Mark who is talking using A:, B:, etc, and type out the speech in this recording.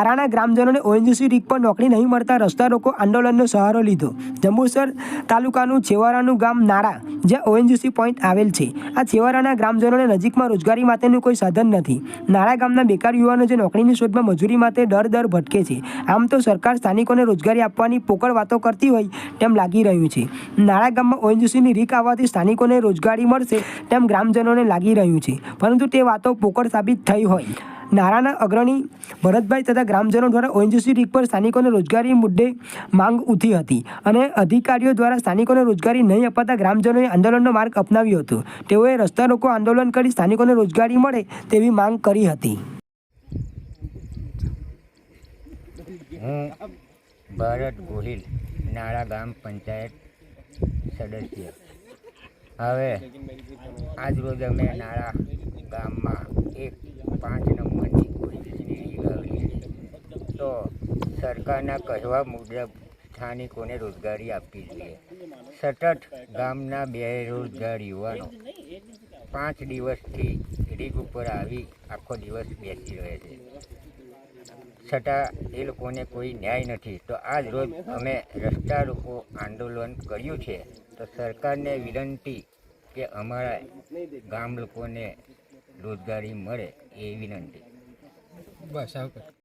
A: નારાના ગ્રામજનોને ઓએનજીસી રીક પર નોકરી નહીં મળતા રસ્તા રોકો આંદોલનનો સહારો લીધો। જંબુસર તાલુકાનું છેવાડાનું ગામ નારા, જ્યાં ઓએનજીસી પોઈન્ટ આવેલ છે। આ છેવાડાના ગ્રામજનોને નજીકમાં રોજગારી માટેનું કોઈ સાધન નથી। નારા ગામના બેકાર યુવાનો જે નોકરીની શોધમાં મજૂરી માટે દર ભટકે છે। આમ તો સરકાર સ્થાનિકોને રોજગારી આપવાની પોકળ વાતો કરતી હોય તેમ લાગી રહ્યું છે। નારા ગામમાં ઓએનજીસીની રીક આવવાથી સ્થાનિકોને રોજગારી મળશે તેમ ગ્રામજનોને લાગી રહ્યું છે, પરંતુ તે વાતો પોકળ સાબિત થઈ હોય। નારાના અગ્રણી ભરતભાઈ તથા ગ્રામજનો દ્વારા ઓએનજીસી રીક પર સ્થાનિકોને રોજગારી મુદ્દે માંગ ઉઠી હતી અને અધિકારીઓ દ્વારા સ્થાનિકોને રોજગારી નહીં અપાતા ગ્રામજનોએ આંદોલનનો માર્ગ અપનાવ્યો હતો। તેઓએ રસ્તા રોકો આંદોલન કરી સ્થાનિકોને રોજગારી મળે તેવી માંગ કરી હતી।
B: હું ભરત ગોહિલ, નાળા ગામ પંચાયત સદસ્ય। હવે આજરોજ અમે નાળા ગામમાં એક 5 નંબરની ઓએનજીસી આવેલી છે, તો સરકારના કહેવા મુજબ સ્થાનિકોને રોજગારી આપવી જોઈએ। સતત ગામના બેરોજગાર યુવાનો 5 દિવસથી રીક ઉપર આવી આખો દિવસ બેસી રહે છે, છતાં એ લોકોને કોઈ ન્યાય નથી। તો આજ રોજ અમે રસ્તા રોકો આંદોલન કર્યું છે। તો સરકારને વિનંતી કે અમારા ગામ લોકોને રોજગારી મળે એ વિનંતી। બસ